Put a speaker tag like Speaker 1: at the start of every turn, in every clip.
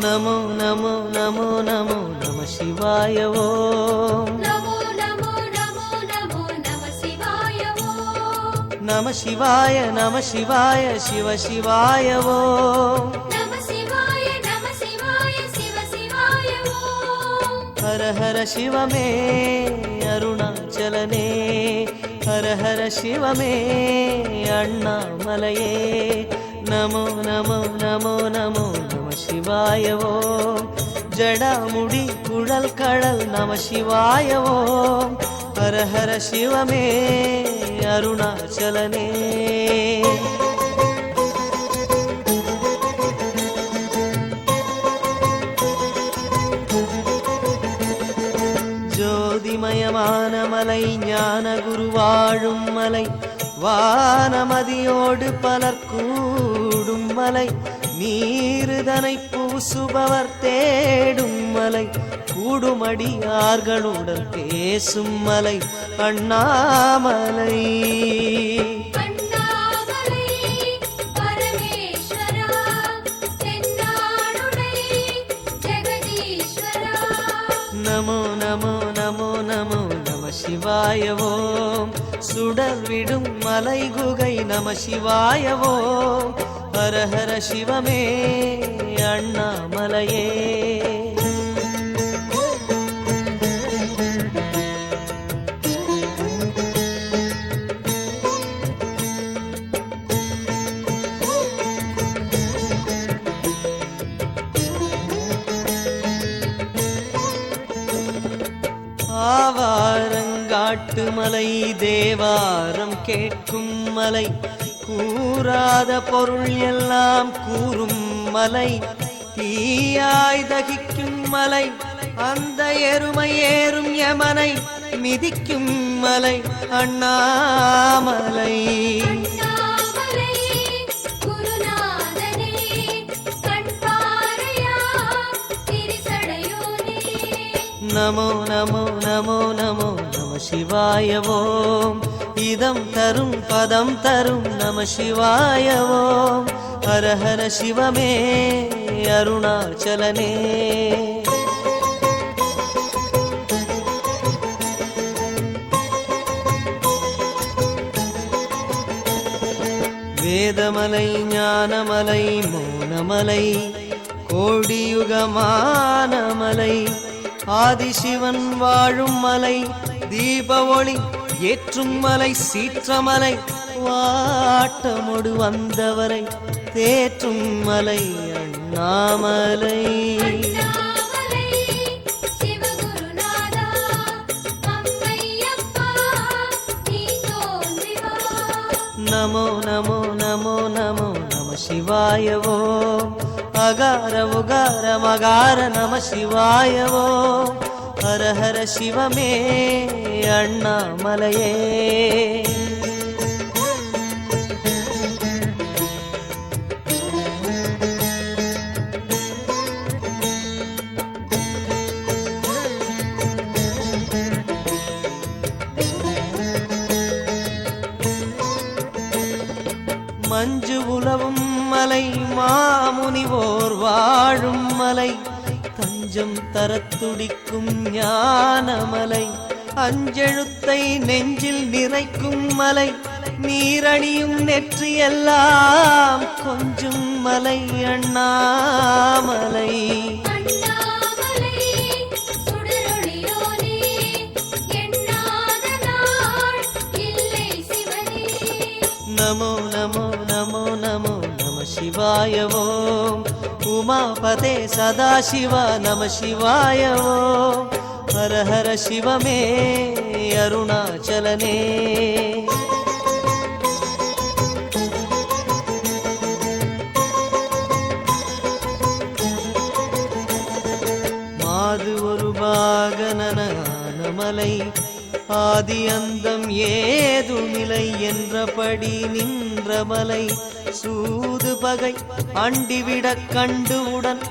Speaker 1: नमो नमो नमो नमो नमः शिवाय ओम
Speaker 2: नमो नमो नमो नमो नमः शिवाय ओम
Speaker 1: नमः शिवाय शिव शिवाय ओम
Speaker 2: नमः शिवाय शिव शिवाय ओम
Speaker 1: हर हर शिव में अरुणाचलने हर हर शिव में अण्णामलये नमो नमो नमो नमो नमः शिवाय ओम जडामुडी कुडल कडल नमः शिवाय ओम हर हर शिव में अरुणाचलने ஜோதிமயமான மலை ஞான குருவாழும் மலை வானமதியோடு பலர் கூடும் மலை நீருதனை பூசுபவர் தேடும் மலை கூடுமடியார்களுடன் பேசும் மலை அண்ணாமலை நமோ நமோ நமோ நமோ நம சிவாய ஓம் சுடர் விடும் மலை குகை நம சிவாய ஓம் ஹர ஹர சிவமே அண்ணாமலையே ஆவாரங்காட்டு மலை தேவாரம் கேட்கும் மலை கூறாத பொருள் எல்லாம் கூறும் மலை தீயாய் தகிக்கும் மலை அந்த எருமை ஏறும் யமனை மிதிக்கும் மலை அண்ணாமலை நமோ நமோ நமோ நமோ நம சிவாய ஓம் இதம் தரும் பதம் தரும் நம சிவாய ஓம் ஹர ஹர சிவமே அருணாச்சலனே வேதமலை ஞானமலை மௌனமலை கோடியுகமான மலை ஆதிசிவன் வாழும் மலை தீப ஒளி ஏற்றும் மலை சீற்றமலை வாட்டமொடு வந்தவரை தேற்றும் மலை அண்ணாமலை நமோ நமோ நமோ நமோ நம சிவாய ஓம் அகார உகார மகார நம சிவாய ஓம் ஹர ஹர சிவமே அண்ணாமலையே மஞ்சு உலவும் மலை மாமுனிவோர் வாழும் மலை தஞ்சம் தரத்துடிக்கும் ஞானமலை அஞ்செழுத்தை நெஞ்சில் நிறைக்கும் மலை நீரணியும் நெற்றியெல்லாம் கொஞ்சும் மலை அண்ணாமலை நமோ நமோ நமோ நமோ நம சிவாய ஓம் உமாபதே சதாசிவ நம சிவாய ஓம் ஹர ஹர சிவமே அருணாச்சலனே மாது ஒரு பாகனன மலை ஆதி அந்தம் ஏதுமில்லை என்றபடி நின்ற மலை சூது பகை அண்டிவிடக் கண்டுவுடன்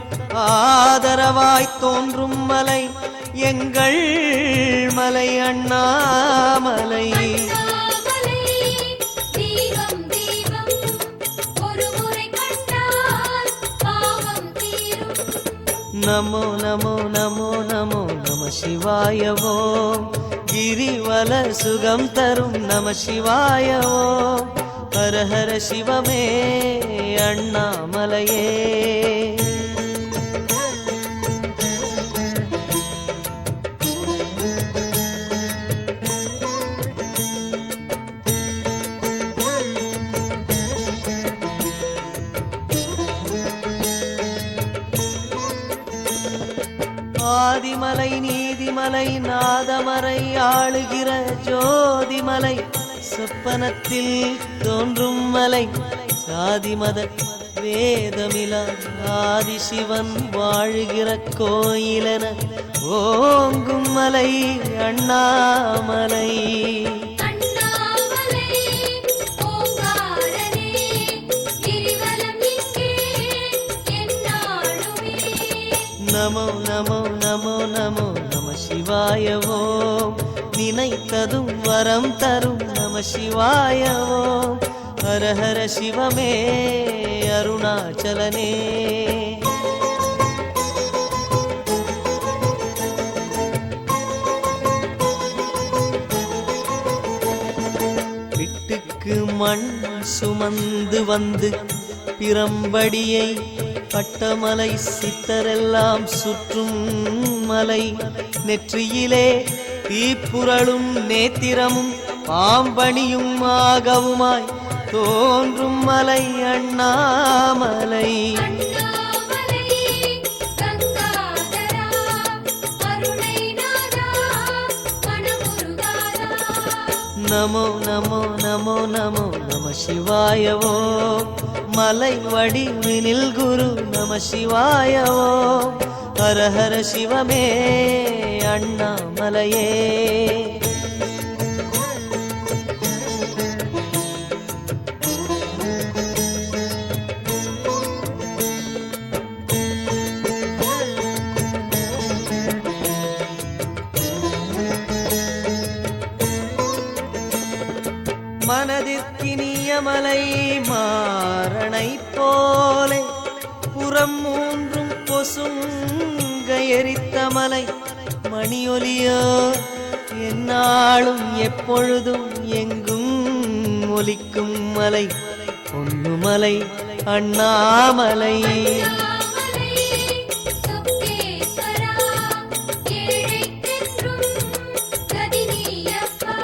Speaker 1: ஆதரவாய் தோன்றும் மலை எங்கள் மலை அண்ணாமலை.
Speaker 2: அண்ணாமலை தீபம் தீபம் ஒருமுறை கண்டால் பாவம் தீரும்.
Speaker 1: நமோ நமோ நமோ நமோ நம சிவாய ஓம். கிரிவல சுகம் தரும் நம சிவாய ஓம். ஹர ஹர சிவமே அண்ணாமலையே. ஆதிமலை நீதிமலை நாதமறை ஆளுகிற ஜோதிமலை சொப்பனத்தில் தோன்றும் மலை சாதிமத வேதமிலா ஆதிசிவன் வாழுகிற கோயிலென ஓங்கும் மலை அண்ணாமலை.
Speaker 2: அண்ணாமலை ஓங்காரனே கிரிவலம் இங்கே எந்நாளுமே.
Speaker 1: நமோ நமோ நமோ நமோ நம சிவாய ஓம். நினைத்ததும் வரம் தரும் நம சிவாய ஓம். ஹர ஹர சிவமே அருணாச்சலனே. பிட்டுக்கு மண் சுமந்து வந்து பிரம்படியை பட்டமலை சித்தரெல்லாம் சுற்றும் மலை நெற்றியிலே தீப்புரளும் நேத்திரமும் பாம்பணியும் ஆகவுமாய் தோன்றும் மலை அண்ணாமலை.
Speaker 2: அண்ணாமலை கங்காதரா கருணைநாதா மனமுருகாதா.
Speaker 1: நமோ நமோ நமோ நமோ நம சிவாய ஓம். மலை வடிவினில் குரு நம சிவாய ஓம். ஹர ஹர சிவமே அண்ணாமலையே. மனதிற்கினிய மலை மாரணை போலே புறம் மூன்றும் பொசுங்க எரித்த மலை மணியொலியோ எந்நாளும் எப்பொழுதும் எங்கும் ஒலிக்கும் மலை பொன்னுமலை அண்ணாமலை.
Speaker 2: அண்ணாமலை சொக்கேஸ்வரா ஏழைக்கென்றும் கதினியப்பா.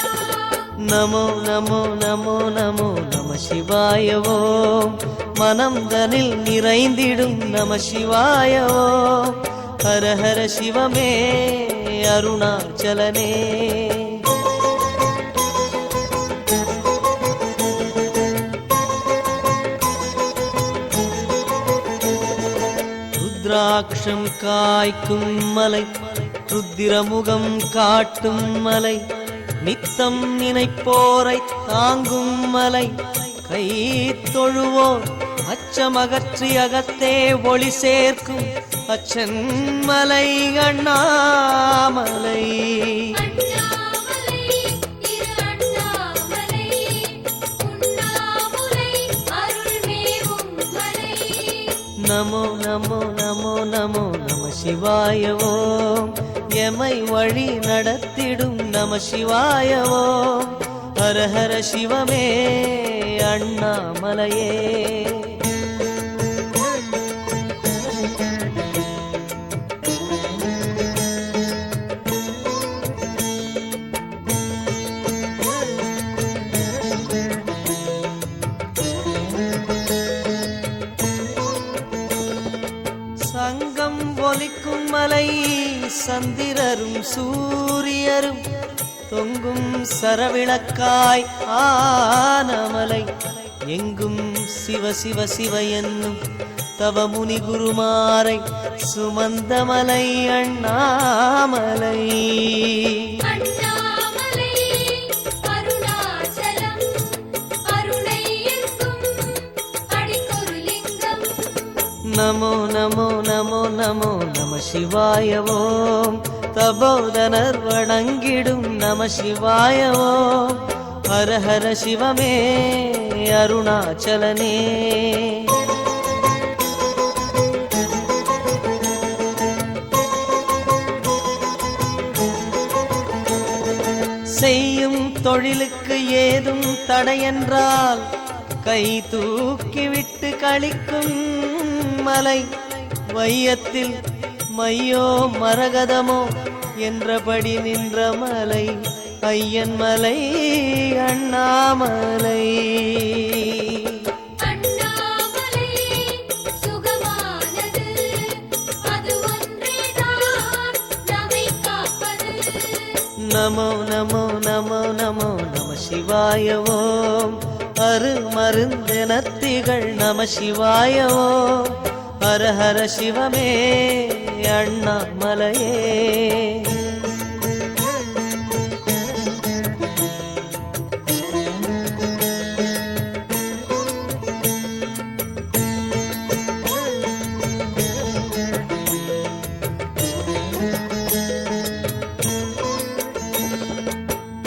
Speaker 1: நமோ நமோ நமோ நமோ நம சிவாய ஓம். மனம் தனில் நிறைந்திடும் நம சிவாய ஓம். ஹர ஹர சிவமே அருணாச்சலனே. ருத்ராட்சம் காய்க்கும் மலை ருத்திரமுகம் காட்டும் மலை நித்தம் நினைப்போரை தாங்கும் மலை கை தொழுவோர் அச்சமகற்றி அகத்தே ஒளி சேர்க்கும் அச்சன் மலை அண்ணாமலை.
Speaker 2: அண்ணாமலை திரு அண்ணாமலை உண்ணாமுலை அருள்மேவும் மலை.
Speaker 1: நமோ நமோ நமோ நமோ நம சிவாய ஓம். எமை வழி நடத்திடும் நம சிவாய ஓம். ஹர ஹர சிவமே அண்ணாமலையே. சங்கம் ஒலிக்கும் மலை சந்திரரும் சூரியரும் தொங்கும் சரவிளக்காய் ஆனமலை எங்கும் சிவ சிவ சிவ என்னும் தவமுனி குருமாரை சுமந்தமலை அண்ணாமலை.
Speaker 2: அண்ணாமலை
Speaker 1: நமோ நமோ நமோ நமோ நம சிவாய ஓம் தபோதனர் வணங்கிடும் நம சிவாய ஓம் ஹர ஹர சிவமே அருணாச்சலனே செய்யும் தொழிலுக்கு ஏதும் தடையென்றால் கை தூக்கிவிட்டு களிக்கும் மலை வையத்தில் மையோ மரகதமோ என்றபடி நின்ற மலை ஐயன் மலை அண்ணாமலை நமோ நமோ நமோ நமோ நம சிவாய ஓம் அருமருந்தென திகழ் நம சிவாய ஓம் ஹர ஹர சிவமே அண்ணாமலையே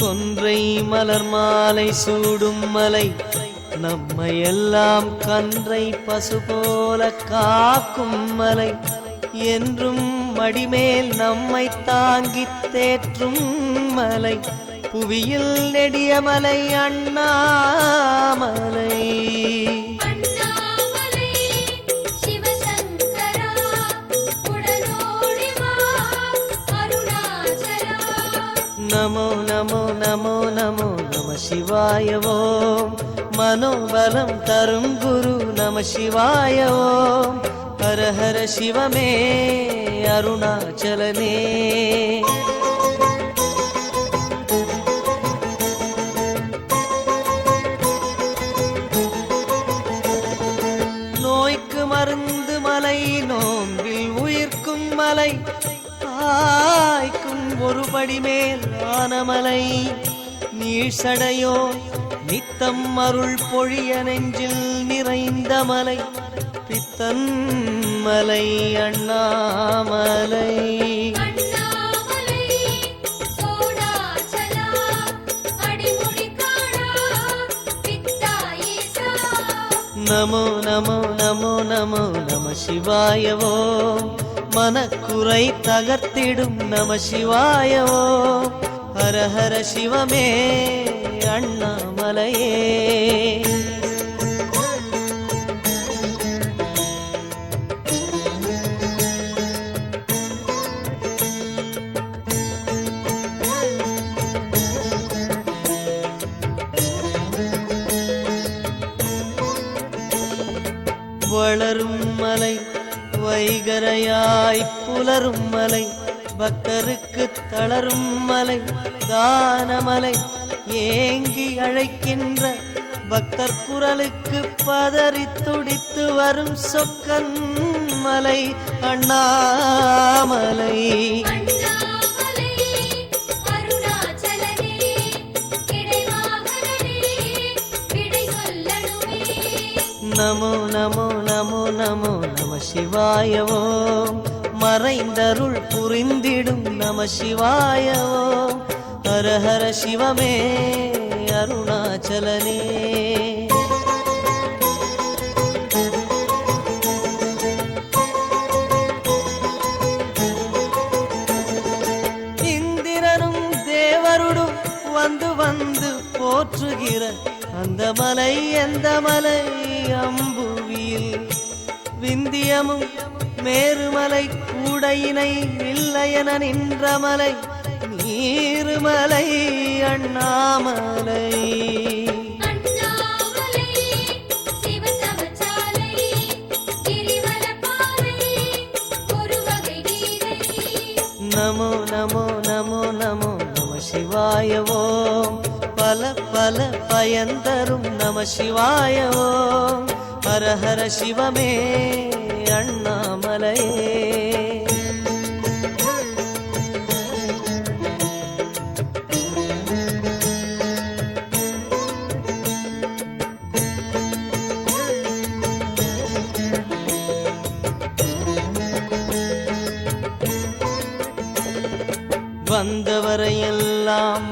Speaker 1: கொன்றை மலர் மாலை சூடும் மலை நம்மை எல்லாம் கன்றை பசு போல காக்கும் மலை என்றும் மடிமேல் நம்மை தாங்கித் தேற்றும் மலை புவியில் நெடிய மலை அண்ணாமலை நமோ நமோ நமோ நமோ நம சிவாய ஓம் மனோபலம் தரும் குரு நம சிவாய ஓம் ஹர ஹர சிவமே அருணாச்சலனே நோய்க்கு மருந்து மலை நோம்பில் உயிர்க்கும் மலை ஆய்க்கும் ஒரு படி மேல் ஆனமலை நீழ்சடையோ நித்தம் அருள் பொழிய நெஞ்சில் நிறைந்த மலை பித்தன் மலை அண்ணாமலை நமோ நமோ நமோ நமோ நம சிவாய ஓம் மனக்குறை தகர்த்திடும் நம சிவாய ஓம் ஹர ஹர சிவமே அண்ணாமலையே வளரும் மலை வைகரையாய் புலரும் மலை பக்தருக்கு தளரும் மலை தானமலை ஏங்கி அழைக்கின்ற பக்தர் குரலுக்கு பதறி துடித்து வரும் சொக்கன் மலை அண்ணாமலை நமோ நமோ நமோ நமோ நம சிவாய ஓம் மறைந்தருள் புரிந்திடும் நம சிவாய ஓம் ஹர ஹர சிவமே அருணாச்சலனே இந்திரனும் தேவருடும் வந்து வந்து போற்றுகிற அந்த மலை எந்த மலை அம்புவியில் விந்தியமும் மேருமலை கூட இணை இல்லையென நின்ற மலை நீருமலை அண்ணாமலை நமோ நமோ நமோ நமோ நம சிவாய ஓம் பல பல பயந்தரும் நம சிவாய ஓம் ஹர ஹர சிவமே அண்ணாமலையே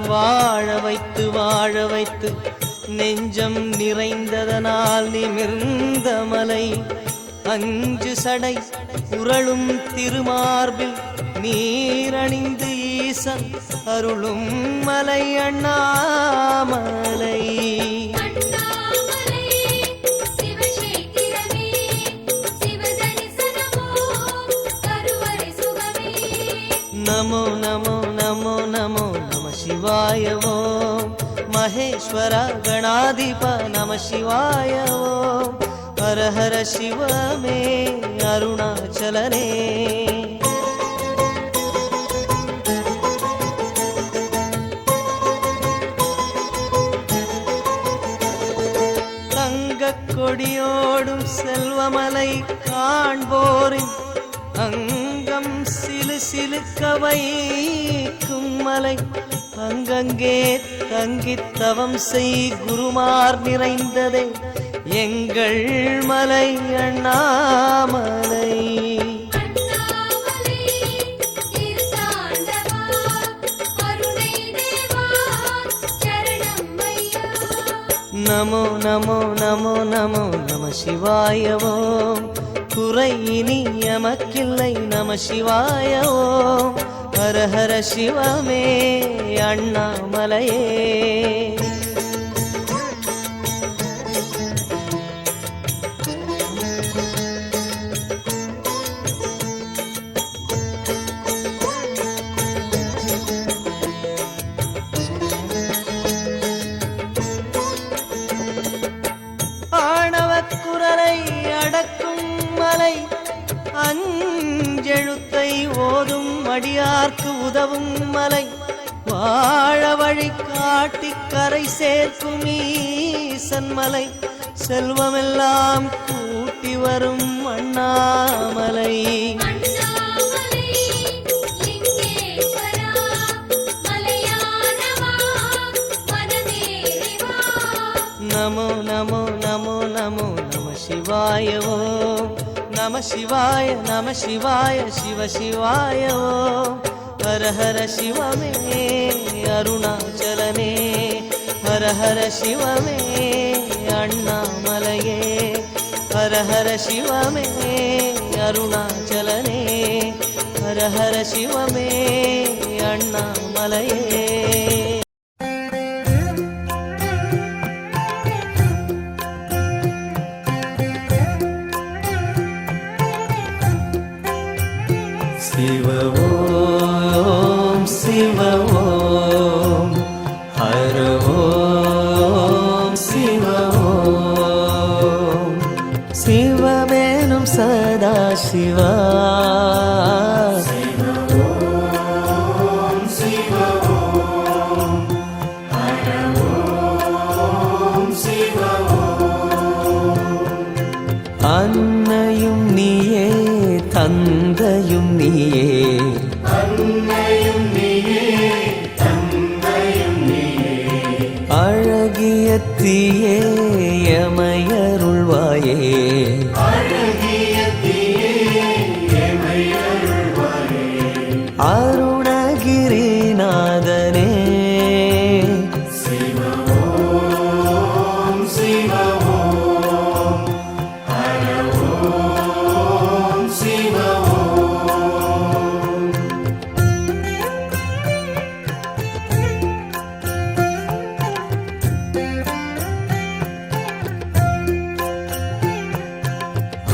Speaker 1: வாழ வைத்து வாழ வைத்து நெஞ்சம் நிறைந்ததனால் நிமிர்ந்த மலை அஞ்சு சடை உருளும் திருமார்பில் நீரணிந்து ஈசன் அருளும் மலை அண்ணாமலை. நமோ நமோ நமோ நமோ நம சிவாய ஓம் மகேஸ்வர கணாதிப நம சிவாய ஓம் ஹர ஹர சிவமே அருணாச்சலனே. தங்கக் கொடியோடும் செல்வமலை காண்போரின் அங்கம் சிலு சிலுக்க வைக்கும் மலை அங்கங்கே தங்கித் தவம் செய் குருமார் நிறைந்ததே எங்கள் மலை அண்ணாமலை. நமோ நமோ நமோ நமோ நம சிவாய ஓம் குறை இனி எமக்கில்லை நம சிவாய ஓம் ஹர ஹர சிவமே அண்ணாமலையே. ஆணவக்குரலை அடக்கும் மலை அஞ்செழுத்தை ஓதும் அடியார்க்கு உதவும் மலை வாழ வழி காட்டி கரை சேர்க்கும் ஈசன் மலை செல்வமெல்லாம் கூட்டி வரும் அண்ணாமலை. நமோ நமோ நமோ நமோ நம சிவாய ஓம் நம சிவாய நம சிவாய சிவ சிவாய ஓம் ஹர ஹர சிவமே அருணாச்சலனே ஹர ஹர சிவமே அண்ணாமலையே ஹர ஹர சிவமே அருணாச்சலனே ஹர ஹர சிவமே அண்ணாமலையே. சிவ ஓம் சிவ ஓம் ஹர ஓம் சிவ ஓம் சிவமேனும் சதா சிவா. அன்னையும் நீயே தந்தையும் நீயே அழகிய தீயே எமையருள்வாயே அருணகிரிநாதனே.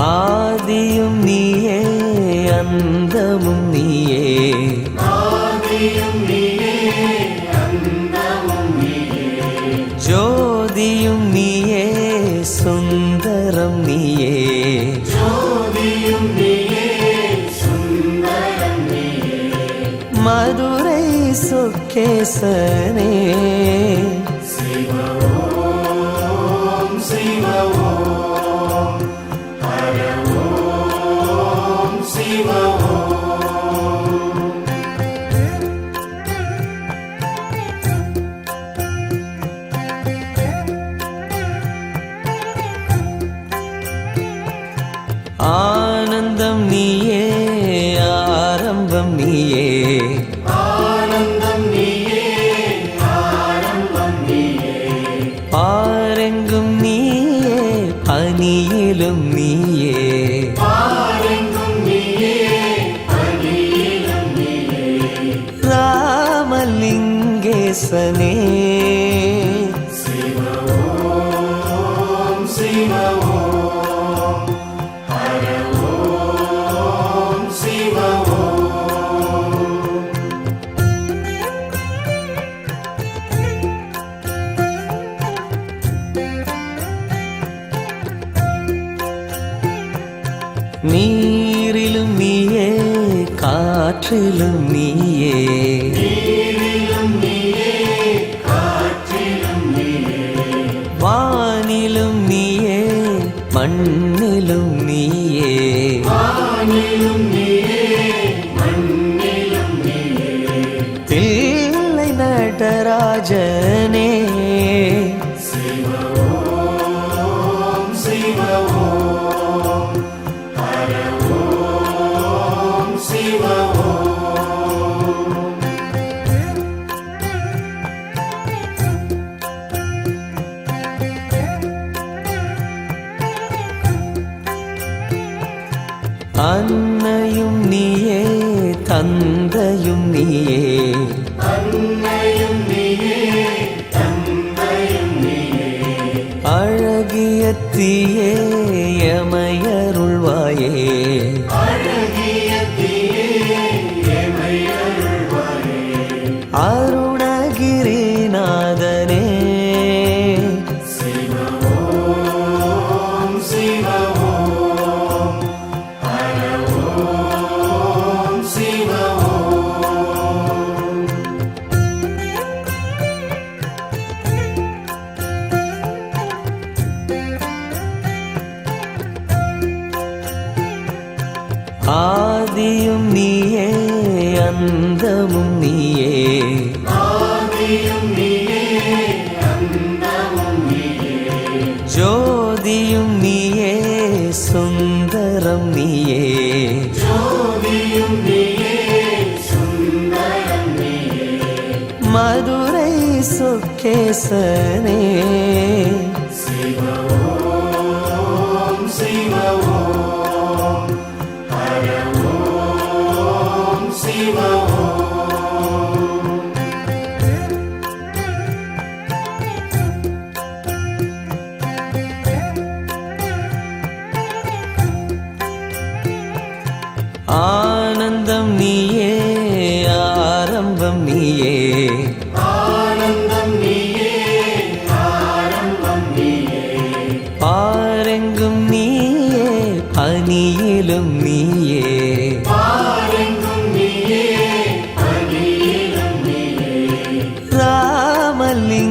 Speaker 1: ஆதியும் நீயே அந்தமும் நீயே ஜோதியும் நீயே சுந்தரம் நீயே மதுரை சொக்கேசனே. ஆனந்தம் நீயே ஆரம்பம் நீயே பனியிலும் நீயே ராமலிங்கேசனே நீரிலும் நீயே காற்றிலும் நீயே வானிலும் நீயே மண்ணிலும் நீயே தில்லை நடராஜனே அன்னையும் நீயே தந்தையும் நீயே அழகிய தீயே எமையருள்வாயே அருணகிரிநாதனே ஆதியும் நீயே அந்தமும் நீயே ஜோதியும் நீயே சுந்தரம் நீயே மதுரை சொக்கேசனே ஆனந்தம் நீயே ஆரம்பம் நீயே பாரெங்கும் நீயே பனியிலும் நீயே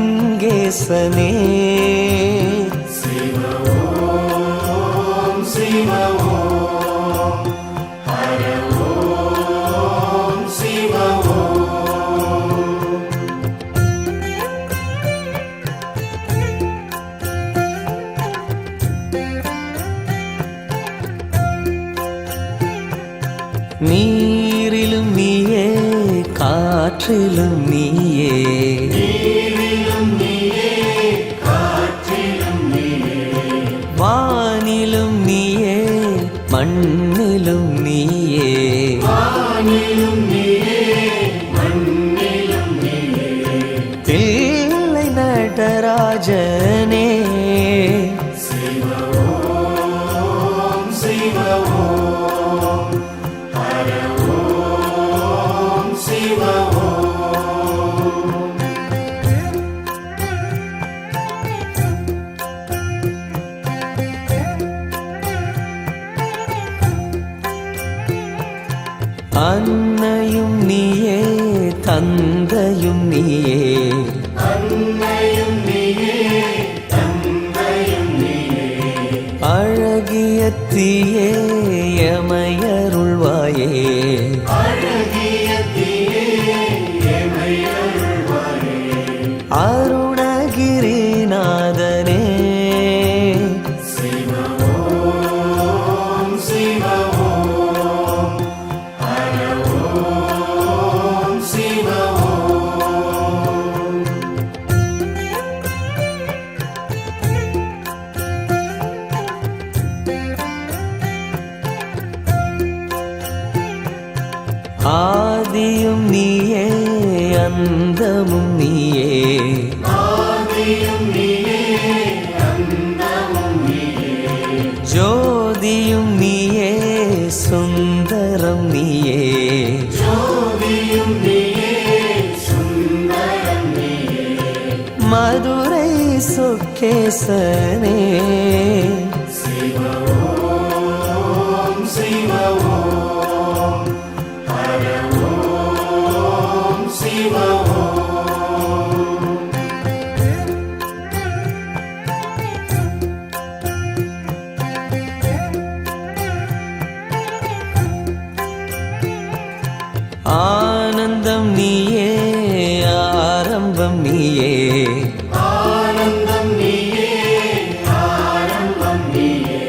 Speaker 1: ராமலிங்கேசனே நீரிலும் நீயே காற்றிலும் நீயே வானிலும் நீயே மண்ணிலும் நீயே தில்லை நடராஜனே அன்னையும் நீயே தந்தையும் நீயே அழகிய தீயே எமையருள்வாயே அருணகிரிநாதனே மதுரை சொக்கேசனே
Speaker 3: சிவ ஓம் சிவ ஓம் ஹர ஓம் சிவ ஓம்.
Speaker 1: ஆனந்தம் நீயே ஆரம்பம் நீயே
Speaker 3: ஆனந்தம் நீயே ஆரம்பம் நீயே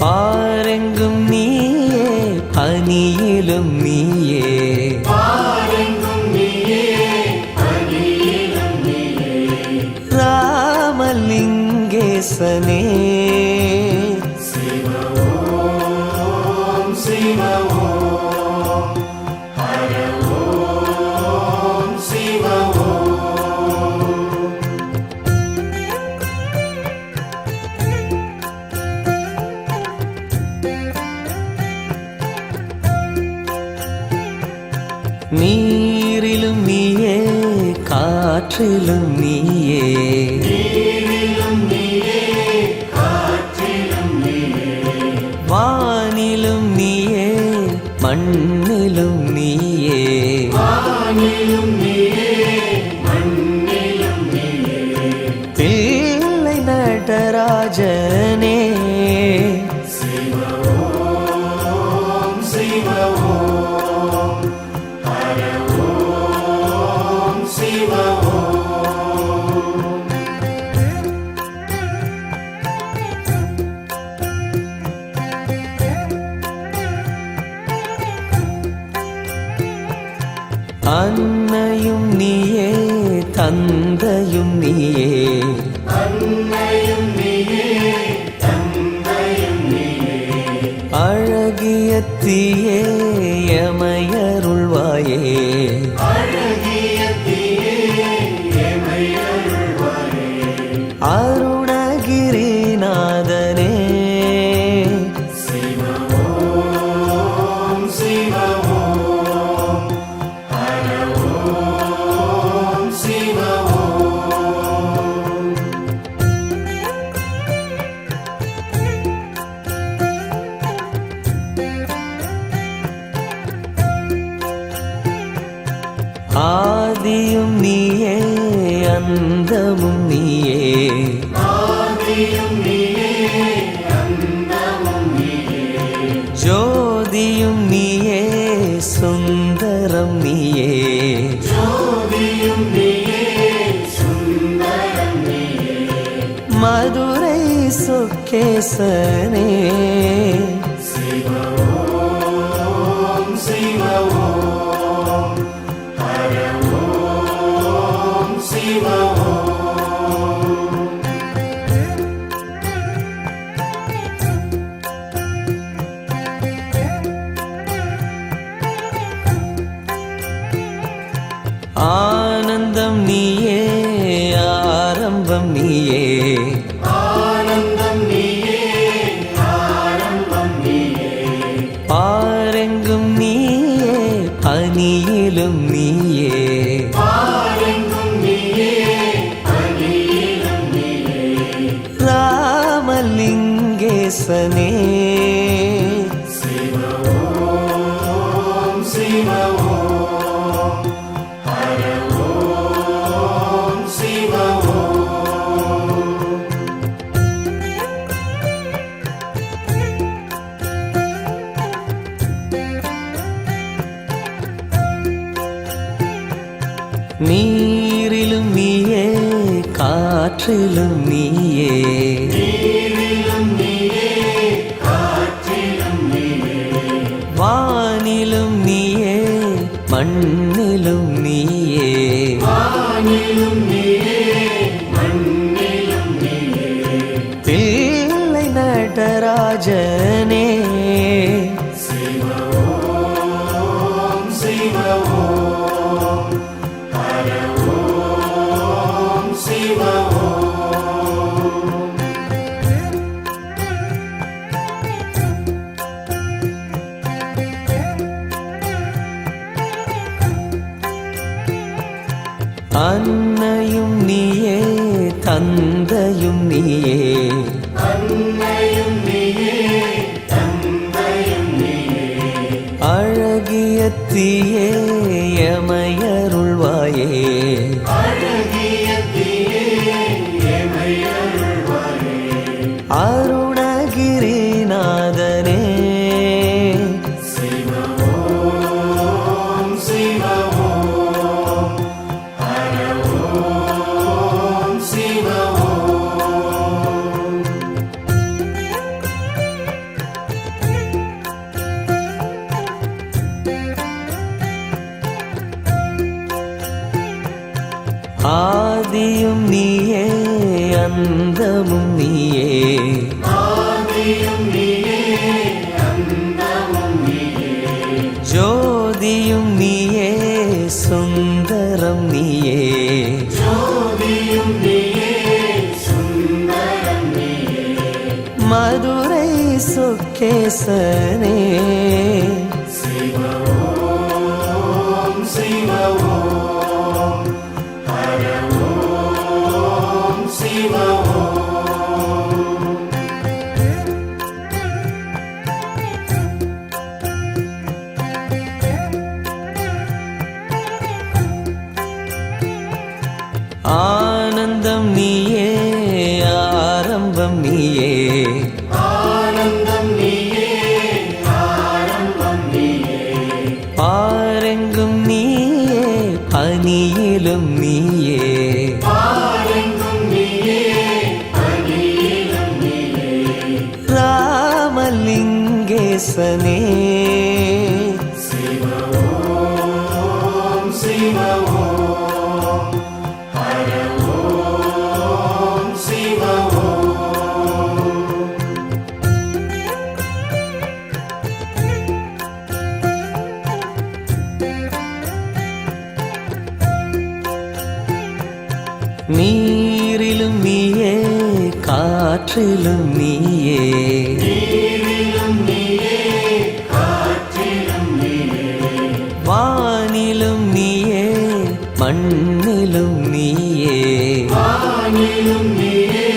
Speaker 1: பாரெங்கும் நீயே பனியிலும் நீயே
Speaker 3: பாரெங்கும் நீயே பனியிலும் நீயே
Speaker 1: ராமலிங்கேசனே
Speaker 3: சிவ ஓம் சிவ ஓம் ஹர ஓம் சிவ ஓம்.
Speaker 1: நீரிலும் நீயே காற்றிலும் நீயே
Speaker 3: நீரிலும் நீயே காற்றிலும் நீயே
Speaker 1: வானிலும் நீயே மண்ணிலும் நீயே
Speaker 3: வானிலும் நீயே மண்ணிலும் நீயே
Speaker 1: தில்லை நடராஜனே
Speaker 3: சிவ ஓம் சிவ ஓம் ஹர ஓம் சிவ ஓம்.
Speaker 1: அன்னையும் நீயே தந்தையும் நீயே
Speaker 3: அன்னையும் நீயே தந்தையும் நீயே
Speaker 1: அழகிய தீயே எமையருள்வாயே
Speaker 3: அழகிய தீயே எமை அருள்வாயே
Speaker 1: அருணகிரிநாதனே
Speaker 3: சிவ ஓம் சிவ ஓம் ஹர ஓம் சிவ ஓம்.
Speaker 1: ஆதியும் நீயே அந்தமும் நீயே
Speaker 3: ஆதியும் நீயே அந்தமும் நீயே
Speaker 1: ஜோதியும் நீயே சுந்தரம் நீயே
Speaker 3: ஜோதியும் நீயே சுந்தரம் நீயே
Speaker 1: மதுரை சொக்கேசனே
Speaker 3: சிவ ஓம் சிவ ஓம் ஹர ஓம் சிவ ஓம்.
Speaker 1: ஆனந்தம் நீயே ஆரம்பம் நீயே
Speaker 3: ஆனந்தம் நீயே ஆரம்பம் நீயே
Speaker 1: பாரெங்கும் நீயே பனியிலும் நீயே
Speaker 3: பாரெங்கும் நீயே பனியிலும் நீயே
Speaker 1: ராமலிங்கேசனே
Speaker 3: சிவ ஓம் சிவ ஓம் ஹர ஓம் சிவ ஓம்.
Speaker 1: நீரிலும் நீயே காற்றிலும் நீயே
Speaker 3: நீரிலும் நீயே காற்றிலும் நீயே
Speaker 1: வானிலும் நீயே மண்ணிலும் நீயே
Speaker 3: வானிலும் நீயே மண்ணிலும் நீயே
Speaker 1: தில்லை நடராஜனே
Speaker 3: சிவ ஓம் சிவ ஓம் ஹர ஓம் சிவ ஓம்.
Speaker 1: அன்னையும் நீயே நீயே தந்தையும் நீயே
Speaker 3: அன்னையும் நீயே தந்தையும் நீயே
Speaker 1: அழகிய தீயே எமையருள்வாயே
Speaker 3: அழகிய தீயே எமையருள்வாயே
Speaker 1: அருணகிரிநாதனே
Speaker 3: சிவ ஓம் சிவ ஓம் ஹர ஓம் சிவ ஓம்
Speaker 1: ஆதியும் நீயே அந்தமும் நீயே
Speaker 3: ஆதியும் நீயே அந்தமும் நீயே
Speaker 1: ஜோதியும் நீயே சுந்தரம் நீயே
Speaker 3: ஜோதியும் நீயே சுந்தரம் நீயே
Speaker 1: மதுரை சொக்கேசனே
Speaker 3: சிவ ஓம் சிவ ஓம் ஹர ஓம் சிவ ஓம்
Speaker 1: ஆனந்தம் நீயே ஆரம்பம் நீயே
Speaker 3: ஆனந்தம் நீயே ஆரம்பம் நீயே
Speaker 1: பாரெங்கும் நீயே பனியிலும் நீயே
Speaker 3: பாரெங்கும் நீயே பனியிலும் நீயே
Speaker 1: ராமலிங்கேசனே
Speaker 3: சிவ ஓம் சிவ ஓம் ஹர ஓம் சிவ ஓம்
Speaker 1: நீரிலும் நீயே காற்றிலும் நீயே
Speaker 3: நீரிலும் நீயே காற்றிலும் நீயே
Speaker 1: வானிலும் நீயே மண்ணிலும் நீயே
Speaker 3: வானிலும் நீயே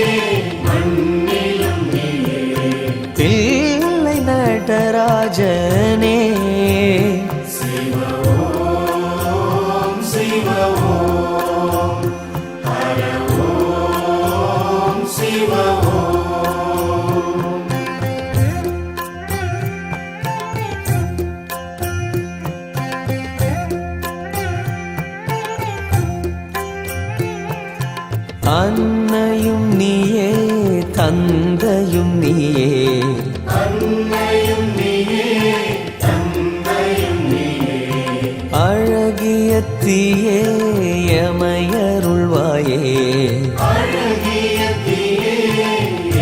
Speaker 3: மண்ணிலும் நீயே
Speaker 1: தில்லை நடராஜனே
Speaker 3: சிவ ஓம் சிவ ஓம் ஹர ஓம் சிவ ஓம்
Speaker 1: அன்னையும் நீயே தந்தையும் நீயே
Speaker 3: அன்னையும் நீயே தந்தையும் நீயே
Speaker 1: அழகிய தீயே எமையருள்வாயே
Speaker 3: அழகிய தீயே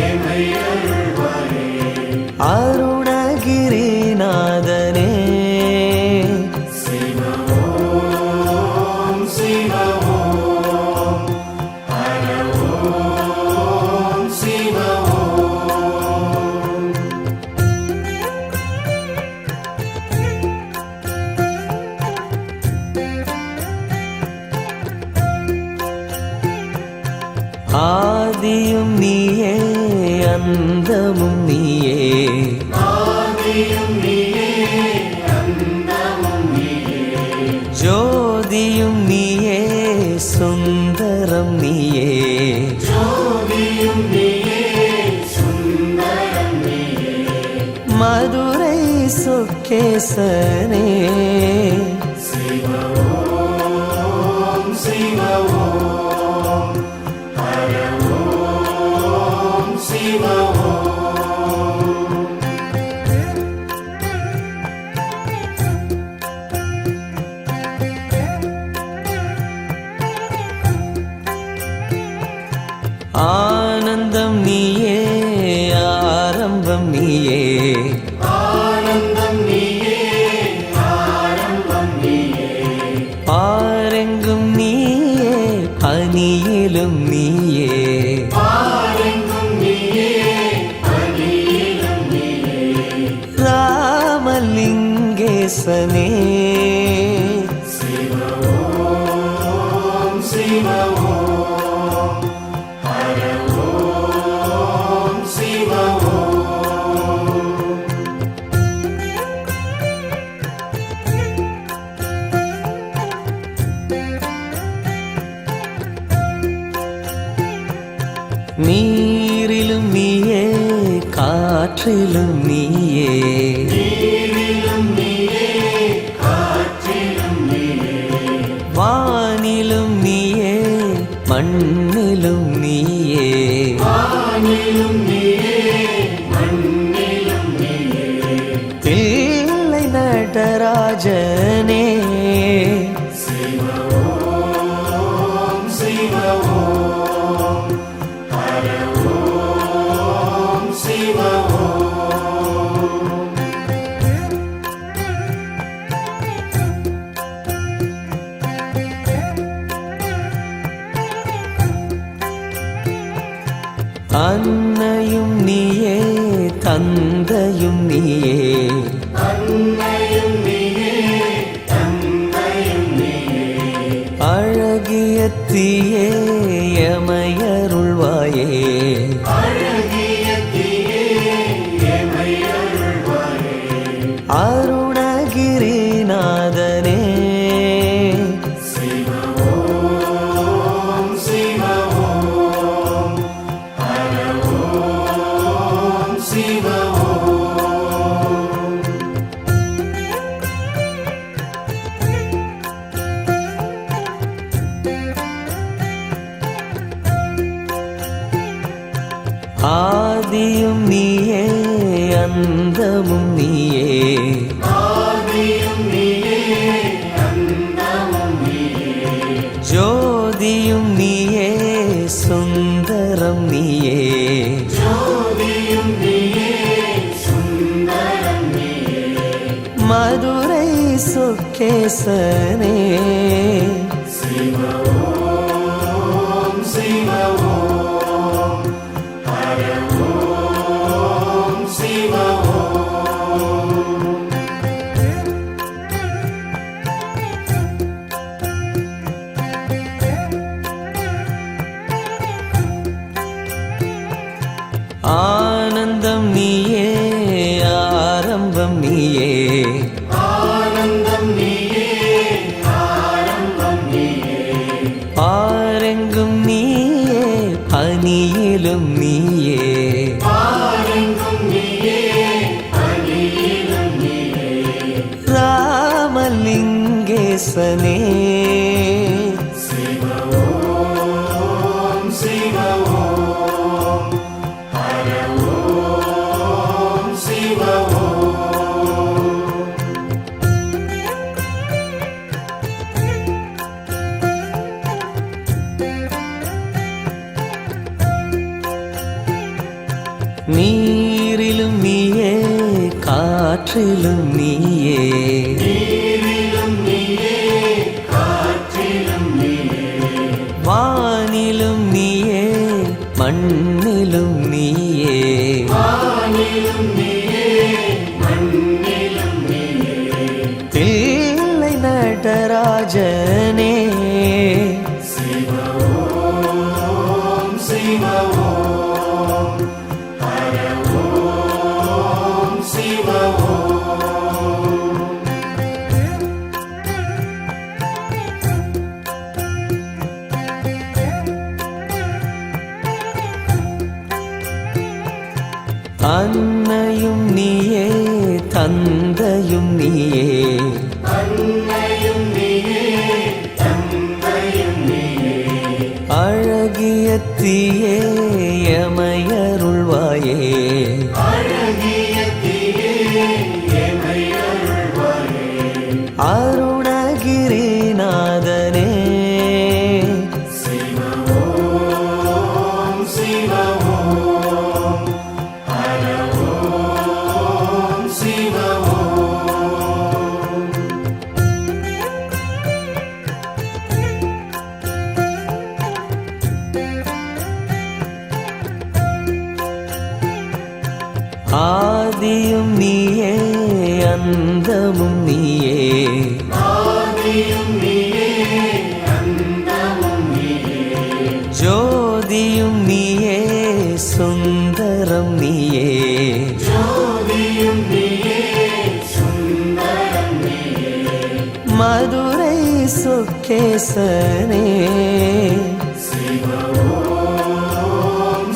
Speaker 3: எமையருள்வாயே
Speaker 1: அருணகிரிநாதனே
Speaker 3: சிவ ஓம் சிவ ஓம் ஹர ஓம் சிவ ஓம்
Speaker 1: ஆதியும் நீயே அந்தமும் நீயே
Speaker 3: ஆதியும் நீயே அந்தமும் நீயே
Speaker 1: ஜோதியும் நீயே சுந்தரம் நீயே
Speaker 3: ஜோதியும் நீயே சுந்தரம் நீயே
Speaker 1: மதுரை சொக்கேசனே
Speaker 3: சிவ ஓம் சிவ ஓம் ஹர ஓம் சிவ ஓம்
Speaker 1: ஆனந்தம் நீயே ஆரம்பம் நீயே
Speaker 3: ஆனந்தம் நீயே ஆரம்பம் நீயே
Speaker 1: பாரெங்கும் நீயே பனியிலும் நீயே
Speaker 3: பாரெங்கும் நீயே பனியிலும் நீயே
Speaker 1: ராமலிங்கேசனே
Speaker 3: சிவ ஓம் சிவ ஓம்
Speaker 1: நீரிலும் நீயே காற்றிலும் நீயே
Speaker 3: நீரிலும் நீயே காற்றிலும் நீயே
Speaker 1: வானிலும் நீயே மண்ணிலும் நீயே
Speaker 3: வானிலும் நீயே மண்ணிலும் நீயே
Speaker 1: தில்லை நடராஜனே
Speaker 3: சிவ ஓம் சிவ ஓம் ஹர ஓம் சிவ ஓம்
Speaker 1: அன்னையும் நீயே தந்தையும் நீயே
Speaker 3: அன்னையும் நீயே தந்தையும் நீயே
Speaker 1: அழகிய தீயே எமையருள்வாயே
Speaker 3: அழகிய தீயே எமை அருள்வாயே
Speaker 1: அருணகிரிநாதனே
Speaker 3: சிவ ஓம் சிவ ஓம் ஹர ஓம் சிவ ஓம்
Speaker 1: ஆதியும் நீயே அந்தமும் நீயே
Speaker 3: ஆதியும் நீயே அந்தமும் நீயே
Speaker 1: ஜோதியும் நீயே சுந்தரம் நீயே
Speaker 3: ஜோதியும் நீயே சுந்தரம் நீயே
Speaker 1: மதுரை சொக்கேசனே
Speaker 3: சிவ ஓம் சிவ ஓம் ஹர ஓம் சிவ ஓம்
Speaker 1: ஆனந்தம் நீயே ஆரம்பம் நீயே
Speaker 3: ஆனந்தம் நீயே ஆரம்பம் நீயே
Speaker 1: ஆரெங்கும் நீயே பனியிலும் நீயே
Speaker 3: ஆரெங்கும் நீயே அணியிலும் நீயே
Speaker 1: ராமலிங்கேசனே
Speaker 3: சிவ ஓம் சிவ ஓம் ஹர ஓம் சிவ ஓம்
Speaker 1: நீரிலும் நீயே காற்றிலும் நீயே
Speaker 3: நீரிலும் நீயே காற்றிலும் நீயே
Speaker 1: வானிலும் நீயே மண்ணிலும் நீயே
Speaker 3: வானிலும் நீயே மண்ணிலும் நீயே
Speaker 1: தில்லை நடராஜனே
Speaker 3: சிவ ஓம் சிவ ஓம் ஹர ஓம் சிவ ஓம்
Speaker 1: அன்னையும் நீயே தந்தையும் நீயே
Speaker 3: அன்னையும் நீயே தந்தையும் நீயே
Speaker 1: அழகிய தீயே எமையருள்வாயே
Speaker 3: அழகிய தீயே எமை அருள்வாயே
Speaker 1: அருணகிரிநாதனே
Speaker 3: சிவ ஓம் சிவ ஓம் ஹர ஓம் சிவ ஓம்
Speaker 1: ஆதியும் நீயே அந்தமும் நீயே
Speaker 3: ஆதியும் நீயே அந்தமும் நீயே
Speaker 1: ஜோதியும் நீயே சுந்தரம் நீயே
Speaker 3: ஜோதியும் நீயே சுந்தரம் நீயே
Speaker 1: மதுரை சொக்கேசனே
Speaker 3: சிவ ஓம்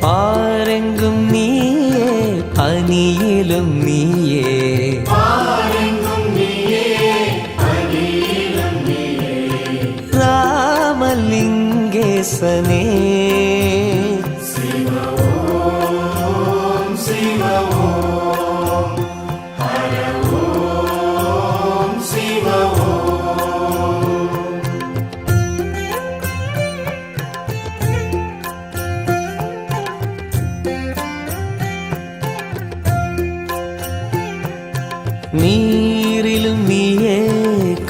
Speaker 1: பாரெங்கும் நீயே பனியிலும் நீயே
Speaker 3: பாரெங்கும் நீயே பனியிலும் நீயே
Speaker 1: ராமலிங்கேசனே
Speaker 3: சிவ ஓம் சிவ ஓம் ஹர ஓம் சிவ ஓம்
Speaker 1: நீரிலும் நீயே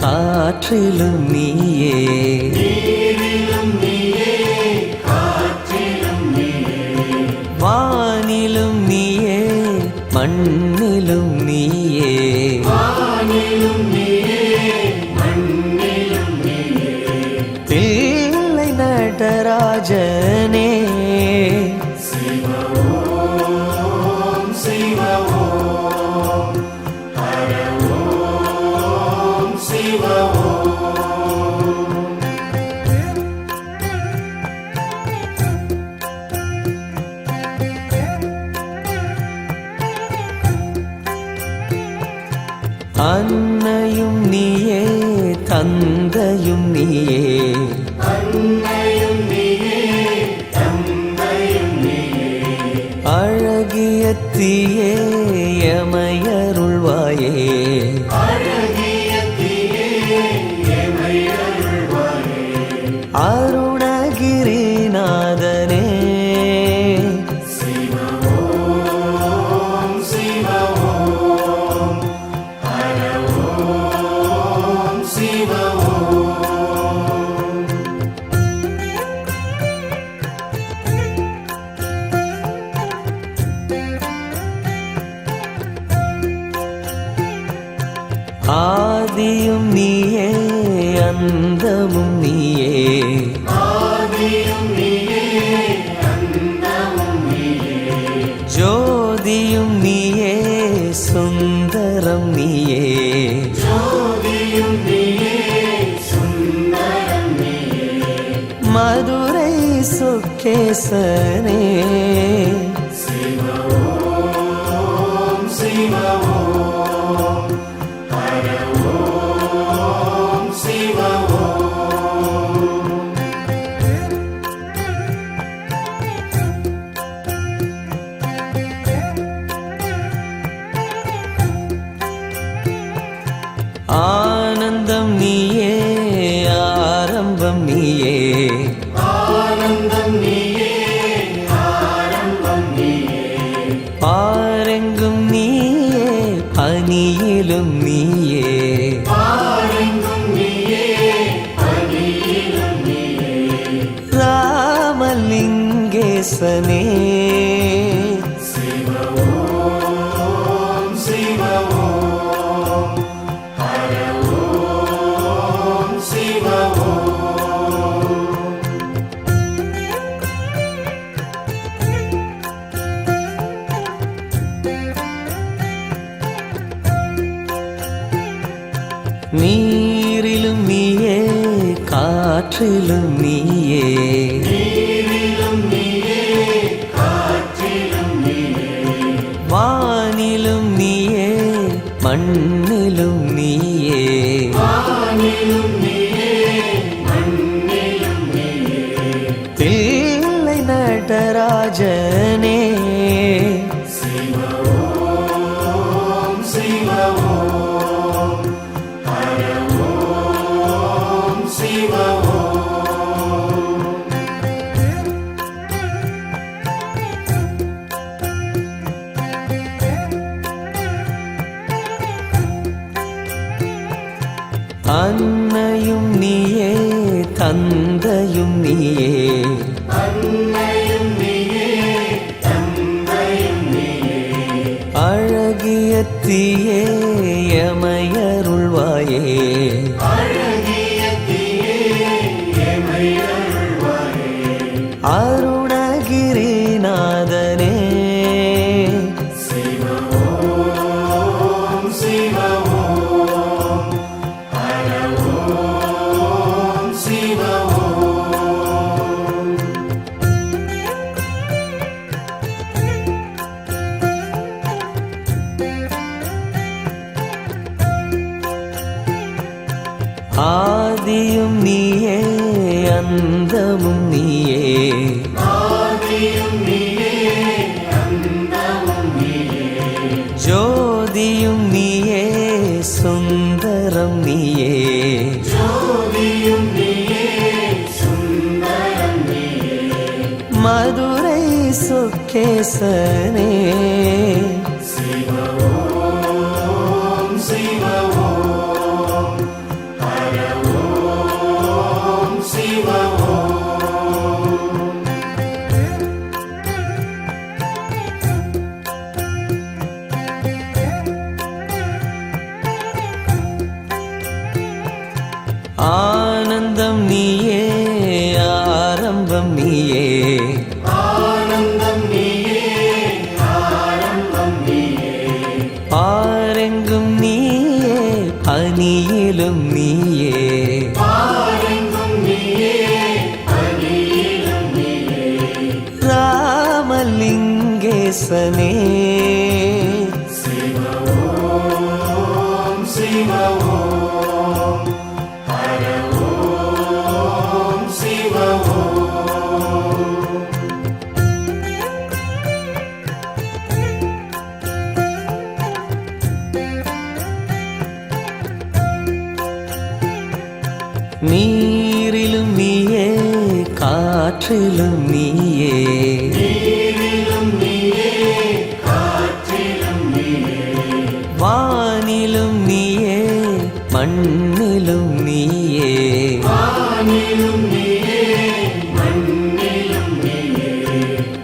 Speaker 1: காற்றிலும் நீயே
Speaker 3: நீரிலும் நீயே காற்றிலும் நீயே
Speaker 1: வானிலும் நீயே மண்ணிலும் நீயே
Speaker 3: வானிலும் நீயே மண்ணிலும் நீயே
Speaker 1: தில்லை நடராஜனே
Speaker 3: சிவ ஓம் சிவ ஓம் ஹர ஓம் சிவ ஓம்
Speaker 1: அன்னையும் நீயே தந்தையும் நீயே
Speaker 3: அன்னையும் நீயே தந்தையும் நீயே
Speaker 1: அழகிய தீயே எமையருள்வாயே
Speaker 3: அழகிய தீயே எமை அருள்வாயே
Speaker 1: அருணகிரிநாதனே
Speaker 3: சிவ ஓம் சிவ ஓம் ஹர ஓம் சிவ ஓம்
Speaker 1: ஆதியும் நீயே அந்தமும் நீயே
Speaker 3: ஆதியும் நீயே அந்தமும் நீயே
Speaker 1: ஜோதியும் நீயே சுந்தரம் நீயே
Speaker 3: ஜோதியும் நீயே சுந்தரம் நீயே
Speaker 1: மதுரை சுக்கேசனே
Speaker 3: சிவ ஓம் சிவ ஓம் ஹர ஓம் சிவ ஓம்
Speaker 1: ஆனந்தம் நீயே ஆரம்பம் நீயே
Speaker 3: ஆனந்தம் நீயே ஆரம்பம் நீயே
Speaker 1: பாரெங்கும் நீயே பனியிலும் நீயே
Speaker 3: பாரெங்கும் நீயே பனியிலும் நீயே
Speaker 1: ராமலிங்கேசனே
Speaker 3: சிவ ஓம் சிவ ஓம் ஹர ஓம் சிவ ஓம்
Speaker 1: நீரிலும் நீயே காற்றிலும் நீயே
Speaker 3: நீரிலும் நீயே காற்றிலும் நீயே
Speaker 1: வானிலும் நீயே மண்ணிலும் நீயே
Speaker 3: வானிலும் நீயே மண்ணிலும் நீயே
Speaker 1: தில்லை நடராஜனே
Speaker 3: சிவ ஓம் சிவ ஓம் ஹர ஓம் சிவ ஓம்
Speaker 1: அன்னையும் நீயே தந்தையும் நீயே
Speaker 3: அன்னையும் நீயே தந்தையும் நீயே
Speaker 1: அழகிய தீயே எமையருள்வாயே
Speaker 3: அழகிய தீயே எமை அருள்வாயே
Speaker 1: அருணகிரிநாதனே
Speaker 3: சிவ ஓம் சிவ ஓம் ஹர ஓம் சிவ ஓம்
Speaker 1: சொக்கேசனே
Speaker 3: சிவ ஓம் சிவ ஓம் ஹர ஓம் சிவ ஓம்
Speaker 1: ஆனந்தம் நீயே ஆரம்பம் நீயே
Speaker 3: ஆனந்தம் நீயே ஆரம்பம் நீயே
Speaker 1: பாரெங்கும் நீயே பனியிலும் நீயே
Speaker 3: பாரெங்கும் நீயே பனியிலும் நீயே
Speaker 1: ராமலிங்கேசனே
Speaker 3: சிவ ஓம் சிவ ஓம் ஹர ஓம் சிவ ஓம்
Speaker 1: நீரிலும் நீயே காற்றிலும் நீயே
Speaker 3: நீரிலும் நீயே காற்றிலும் நீயே
Speaker 1: வானிலும் நீயே மண்ணிலும் நீயே
Speaker 3: வானிலும் நீயே மண்ணிலும் நீயே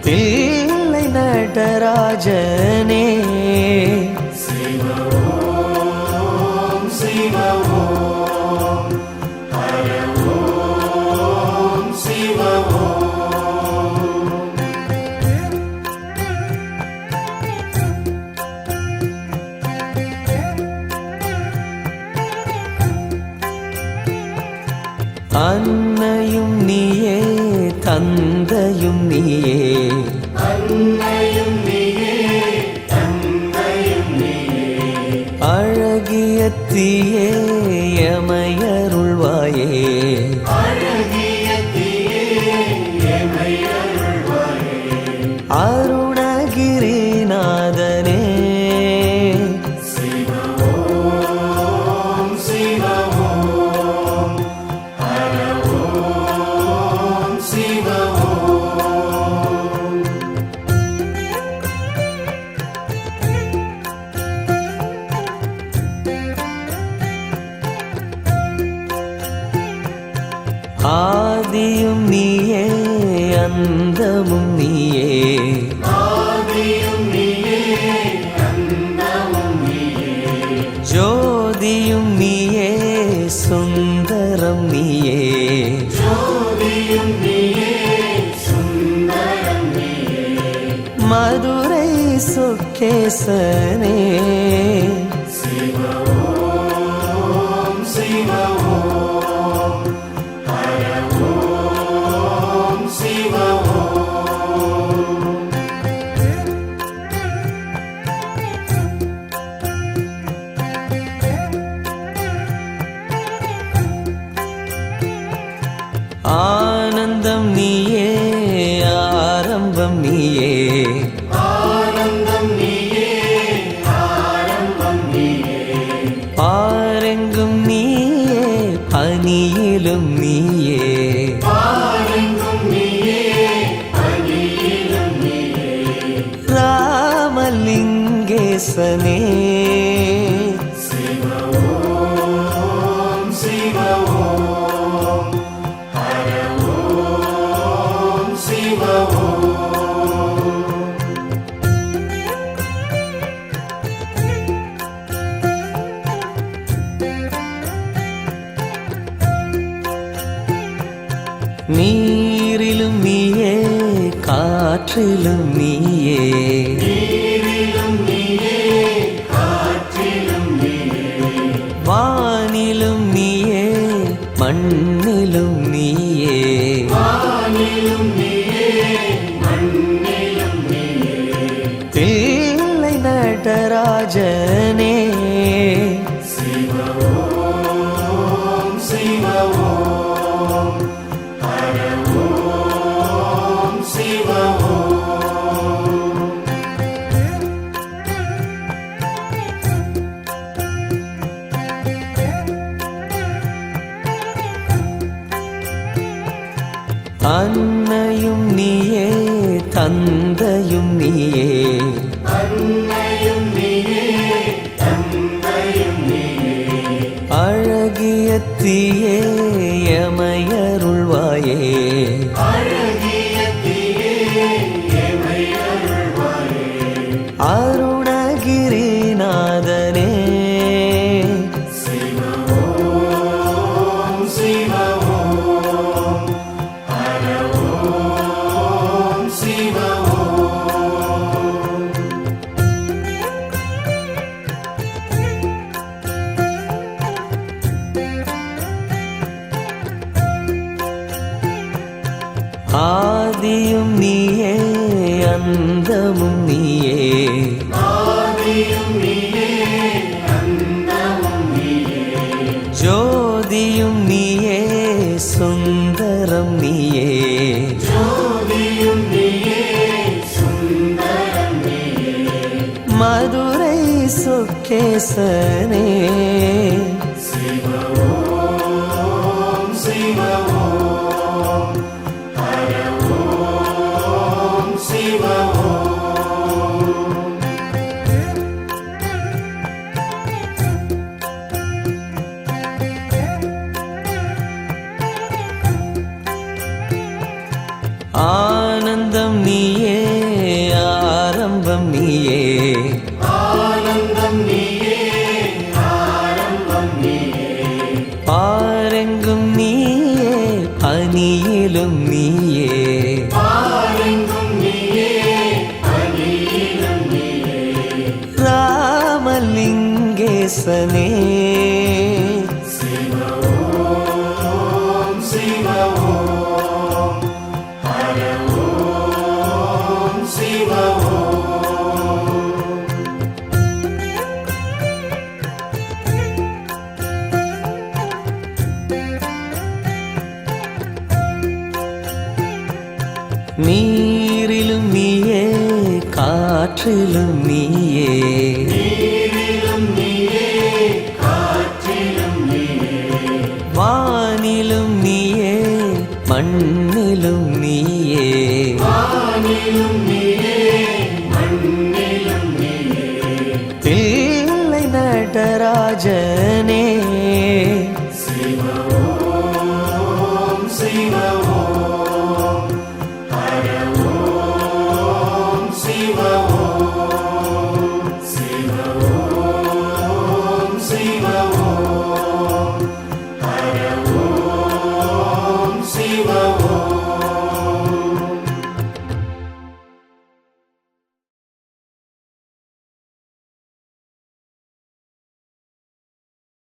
Speaker 1: தில்லை நடராஜனே
Speaker 3: சிவ ஓம் சிவ ஓம் ஹர ஓம் சிவ ஓம்
Speaker 1: அன்னையும் நீயே தந்தையும் நீயே
Speaker 3: அன்னையும் நீயே தந்தையும் நீயே
Speaker 1: அழகிய தீயே எமையருள்வாயே
Speaker 3: அழகிய தீயே எமை அருள்வாயே
Speaker 1: அருணகிரிநாதனே
Speaker 3: சிவ ஓம் சிவ ஓம் ஹர ஓம் சிவ ஓம்
Speaker 1: ஆதியும் நீயே அந்தமும் நீயே
Speaker 3: ஆதியும் நீயே அந்தமும் நீயே
Speaker 1: ஜோதியும் நீயே சுந்தரம் நீயே
Speaker 3: ஜோதியும் நீயே சுந்தரம் நீயே
Speaker 1: மதுரை சொக்கேசனே
Speaker 3: சிவ ஓம் சிவ ஓம் ஹர ஓம் சிவ ஓம்
Speaker 1: ஆனந்தம் நீயே ஆரம்பம் நீயே
Speaker 3: ஆனந்தம் நீயே ஆரம்பம் நீயே
Speaker 1: பாரெங்கும் நீயே பனியிலும் நீயே
Speaker 3: பாரெங்கும் நீயே பனியிலும் நீயே
Speaker 1: ராமலிங்கேசனே
Speaker 3: சிவ ஓம் சிவ ஓம் ஹர ஓம் சிவ ஓம்
Speaker 1: நீரிலும் நீயே காற்றிலும் நீயே
Speaker 3: நீரிலும் நீயே காற்றிலும் நீயே
Speaker 1: வானிலும் நீயே மண்ணிலும் நீயே
Speaker 3: வானிலும் நீயே மண்ணிலும் நீயே
Speaker 1: தில்லை நடராஜனே
Speaker 3: சிவ ஓம் சிவ ஓம் ஹர ஓம் சிவ ஓம்
Speaker 1: அன்னையும் நீயே தந்தை தந்தையும் நீயே
Speaker 3: அன்னையும் நீயே தந்தையும் நீயே
Speaker 1: அழகிய தீயே எமையருள்வாயே
Speaker 3: அழகிய தீயே எமை அருள்வாயே
Speaker 1: அருணகிரிநாதனே
Speaker 3: சிவ ஓம் சிவ ஓம் ஹர ஓம் சிவ ஓம்
Speaker 1: ஆதியும் நீயே அந்தமும் நீயே
Speaker 3: ஆதியும் நீயே அந்தமும் நீயே
Speaker 1: ஜோதியும் நீயே சுந்தரம் நீயே
Speaker 3: ஜோதியும் நீயே சுந்தரம் நீயே
Speaker 1: மதுரை சொக்கேசனே
Speaker 3: சிவ ஓம் சிவ ஓம் ஹர ஓம் சிவ ஓம்
Speaker 1: ஆனந்தம் நீயே ஆரம்பம் நீயே
Speaker 3: ஆனந்தம் நீயே ஆரம்பம் நீயே
Speaker 1: பாரெங்கும் நீயே பனியிலும் நீயே
Speaker 3: பாரெங்கும் நீயே பனியிலும் நீயே
Speaker 1: ராமலிங்கேசனே
Speaker 3: சிவ ஓம் சிவ ஓம் ஹர ஓம் சிவ ஓம்
Speaker 1: நீரிலும் நீயே காற்றிலும் நீயே
Speaker 3: நீரிலும் நீயே காற்றிலும் நீயே
Speaker 1: வானிலும் நீயே மண்ணிலும் நீயே
Speaker 3: வானிலும் நீயே மண்ணிலும் நீயே
Speaker 1: தில்லை நடராஜனே
Speaker 3: சிவ ஓம் சிவ ஓம் ஹர ஓம் சிவ ஓம்